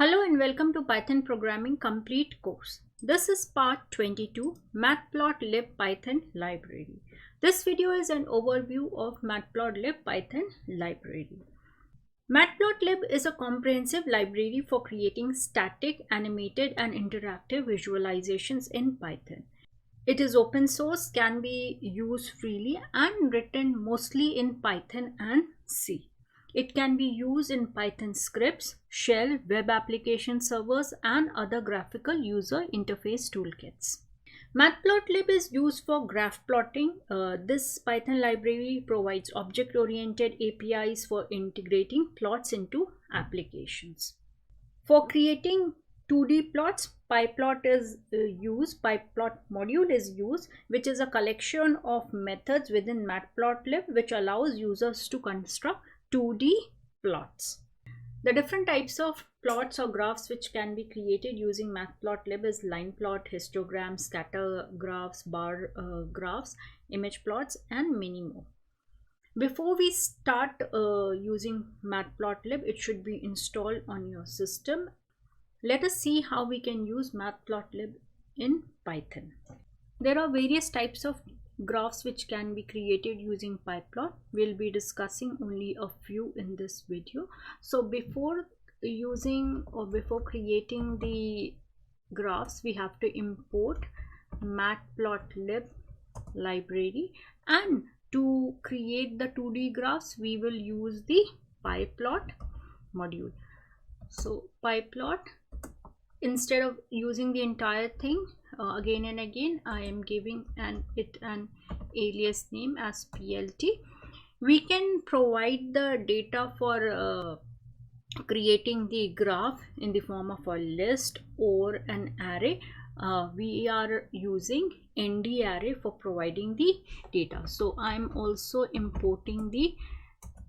Hello and welcome to Python Programming Complete course. This is part 22, Matplotlib Python library. This video is an overview of Matplotlib Python library. Matplotlib is a comprehensive library for creating static, animated and interactive visualizations in Python. It is open source, can be used freely and written mostly in Python and C. It can be used in Python scripts, shell, web application servers, and other graphical user interface toolkits. Matplotlib is used for graph plotting. This Python library provides object-oriented APIs for integrating plots into applications. For creating 2D plots, Pyplot is used. Pyplot module is used, which is a collection of methods within Matplotlib which allows users to construct 2D plots. The different types of plots or graphs which can be created using Matplotlib is line plot, histogram, scatter graphs, bar graphs, image plots, and many more. Before we start using Matplotlib, it should be installed on your system. Let us see how we can use Matplotlib in Python. There are various types of graphs which can be created using Pyplot. We'll be discussing only a few in this video. So before creating the graphs, we have to import Matplotlib library, and to create the 2D graphs we will use the Pyplot module. So Pyplot, instead of using the entire thing again and again, I am giving it an alias name as PLT. We can provide the data for creating the graph in the form of a list or an array. We are using ND array for providing the data. So I am also importing the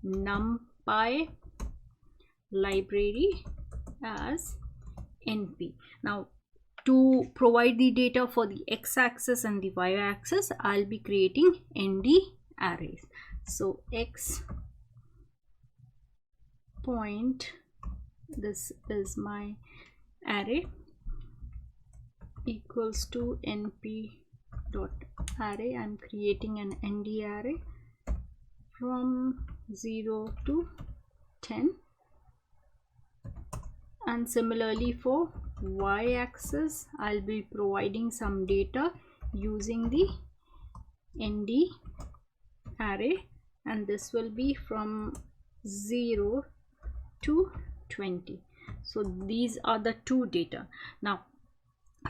NumPy library as NP. Now to provide the data for the x-axis and the y-axis, I'll be creating ND arrays. So x point, this is my array, equals to np dot array. I'm creating an ND array from 0 to 10. And similarly for y-axis, I'll be providing some data using the ND array, and this will be from 0 to 20. So these are the two data. Now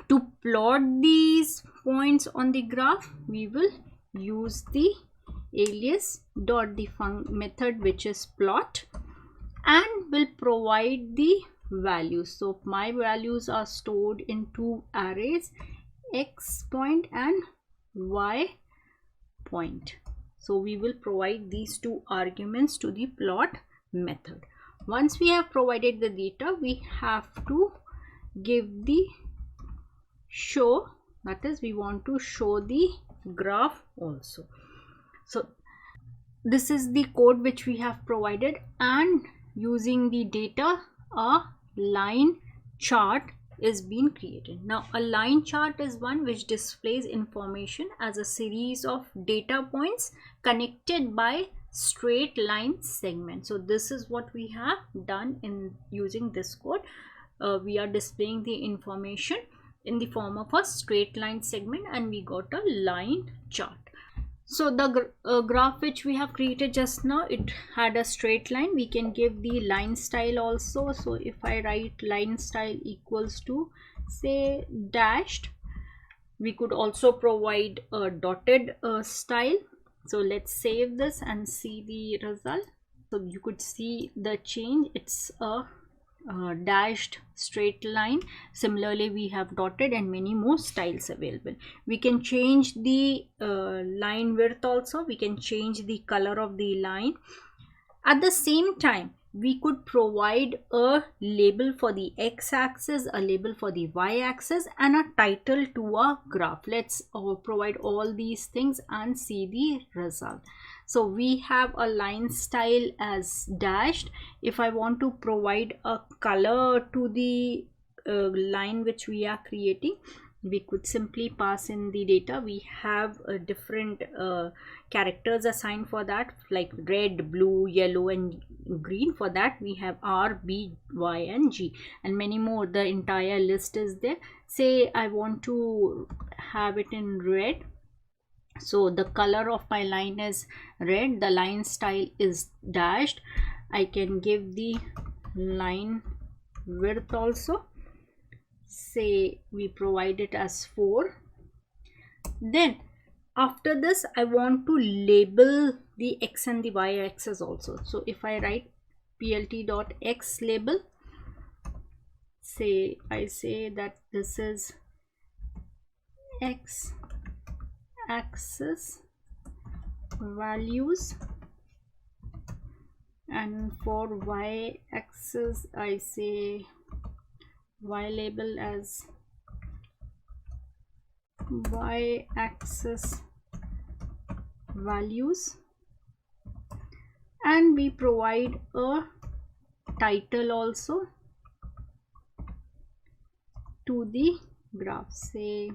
to plot these points on the graph, we will use the alias dot the method which is plot, and will provide the values. So my values are stored in two arrays, x point and y point. So we will provide these two arguments to the plot method. Once we have provided the data, we have to give the show, that is, we want to show the graph also. So this is the code which we have provided, and using the data, a line chart is being created. Now a line chart is one which displays information as a series of data points connected by straight line segments. So this is what we have done in using this code. We are displaying the information in the form of a straight line segment, and we got a line chart. So the graph which we have created just now, it had a straight line. We can give the line style also. So if I write line style equals to, say, dashed, we could also provide a dotted style. So let's save this and see the result. So you could see the change. It's a dashed straight line. Similarly, we have dotted and many more styles available. We can change the line width also. We can change the color of the line. At the same time, we could provide a label for the x-axis, a label for the y-axis, and a title to a graph. Let's provide all these things and see the result. So we have a line style as dashed. If I want to provide a color to the line which we are creating, we could simply pass in the data. We have different characters assigned for that, like red, blue, yellow and green. For that we have R, B, Y and G, and many more. The entire list is there. Say I want to have it in red, so the color of my line is red, the line style is dashed. I can give the line width also, say we provide it as 4. Then after this I want to label the x and the y axis also. So if I write plt.x label, say I say that this is x axis values, and for y axis I say y label as y axis values, and we provide a title also to the graph. Say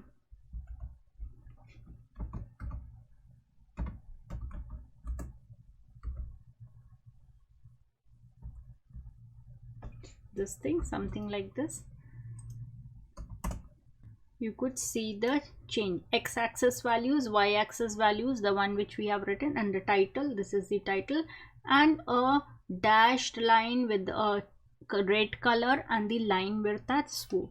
this thing, something like this. You could see the change: x-axis values, y-axis values, the one which we have written, and the title. This is the title, and a dashed line with a red color and the line width as 4.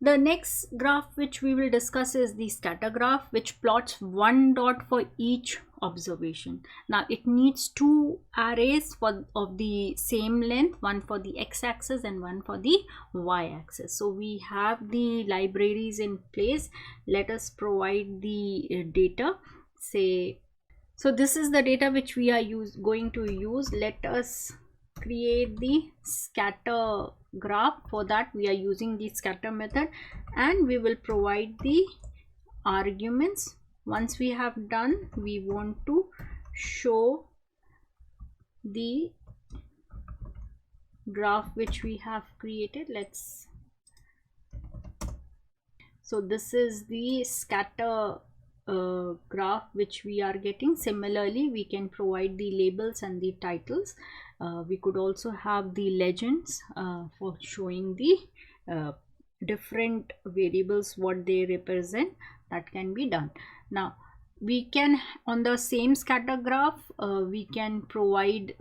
The next graph which we will discuss is the scatter graph, which plots one dot for each observation. Now it needs two arrays of the same length, one for the x-axis and one for the y-axis. So we have the libraries in place. Let us provide the data. Say, so this is the data which we are going to use. Let us create the scatter graph. For that we are using the scatter method, and we will provide the arguments. Once we have done, we want to show the graph which we have created. So this is the scatter graph which we are getting. Similarly, we can provide the labels and the titles. We could also have the legends for showing the different variables, what they represent. That can be done. Now we can, on the same scatter graph, we can provide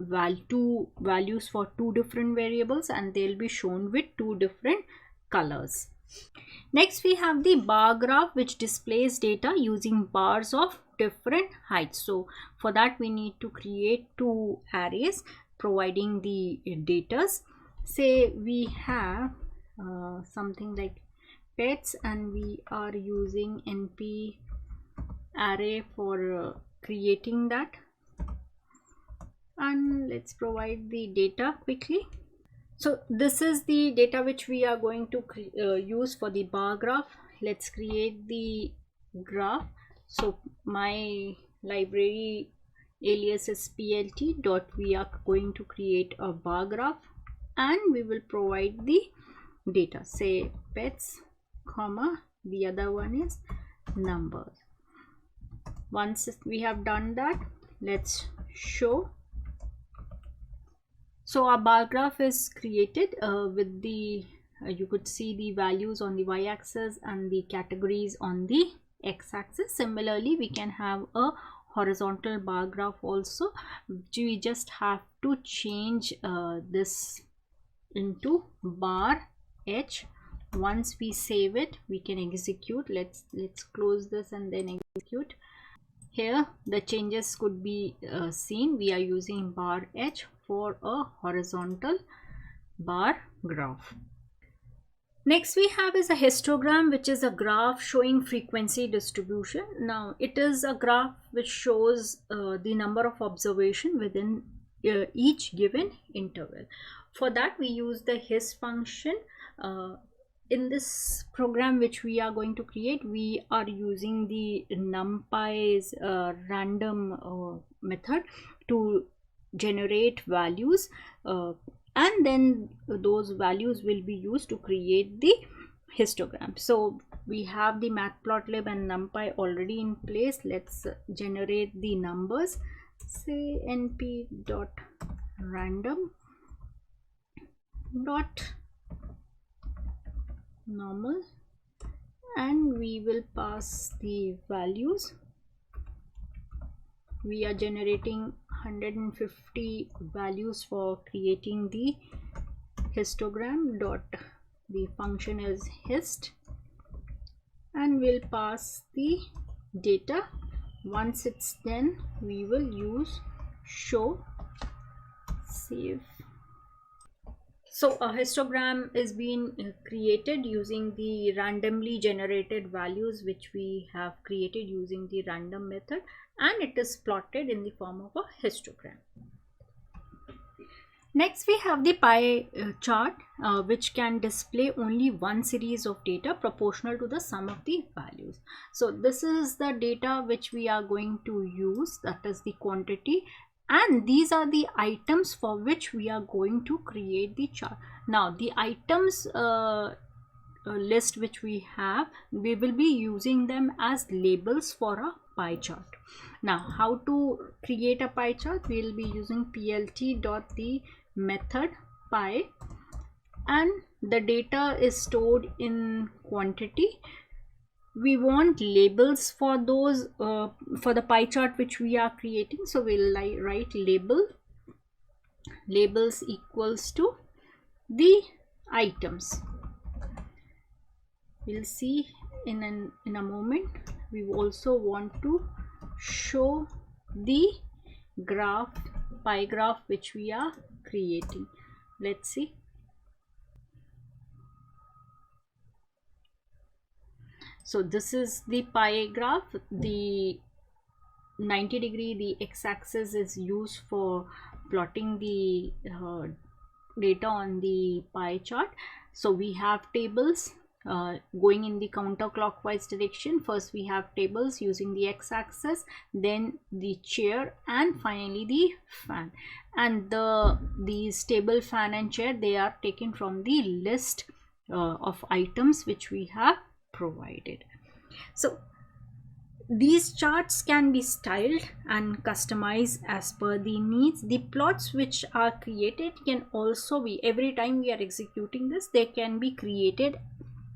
two values for two different variables, and they'll be shown with two different colors. Next we have the bar graph, which displays data using bars of different heights. So for that we need to create two arrays providing the datas. Say we have something like pets, and we are using np array for creating that, and let's provide the data quickly. So this is the data which we are going to use for the bar graph. Let's create the graph. So my library alias is plt dot. We are going to create a bar graph, and we will provide the data. Say pets, comma, the other one is numbers. Once we have done that, let's show. So our bar graph is created with the you could see the values on the y-axis and the categories on the x-axis. Similarly, we can have a horizontal bar graph also. We just have to change this into bar h. Once we save it, we can execute. Let's close this and then execute. Here the changes could be seen. We are using bar h for a horizontal bar graph. Next we have is a histogram, which is a graph showing frequency distribution. Now it is a graph which shows the number of observation within each given interval. For that we use the his function. in this program which we are going to create, we are using the NumPy's random method to generate values, and then those values will be used to create the histogram. So we have the Matplotlib and NumPy already in place. Let's generate the numbers. Say np.random dot normal, and we will pass the values. We are generating 150 values for creating the histogram. Dot the function is hist, and we'll pass the data. Once it's done, we will use show save. So a histogram is being created using the randomly generated values which we have created using the random method, and it is plotted in the form of a histogram. Next, we have the pie chart, which can display only one series of data proportional to the sum of the values. So this is the data which we are going to use, that is the quantity, and these are the items for which we are going to create the chart. Now the items list which we have, we will be using them as labels for a pie chart. Now how to create a pie chart? We will be using plt.the method pie, and the data is stored in quantity. We want labels for those for the pie chart which we are creating, so we'll write labels equals to the items. We'll see in a moment. We also want to show the graph, pie graph, which we are creating. Let's see. So this is the pie graph. The 90-degree, the x-axis, is used for plotting the data on the pie chart. So we have tables going in the counterclockwise direction. First we have tables using the x-axis, then the chair, and finally the fan. And these table, fan and chair, they are taken from the list of items which we have provided. So these charts can be styled and customized as per the needs. The plots which are created can also be, every time we are executing this, they can be created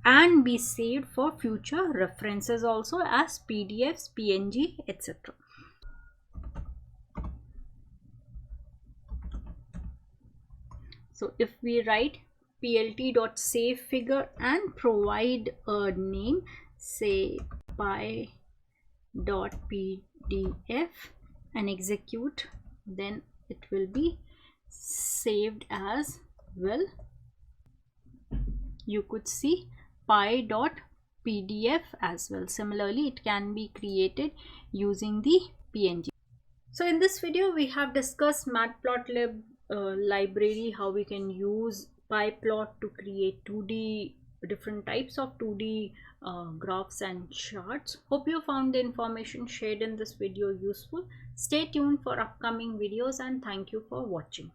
and be saved for future references also as PDFs, PNG, etc. So if we write plt.save figure and provide a name, say pie.pdf, and execute, then it will be saved as well. You could see pie.pdf as well. Similarly, it can be created using the PNG. So in this video, we have discussed Matplotlib library, how we can use Pyplot to create 2D, different types of 2D graphs and charts. Hope you found the information shared in this video useful. Stay tuned for upcoming videos, and thank you for watching.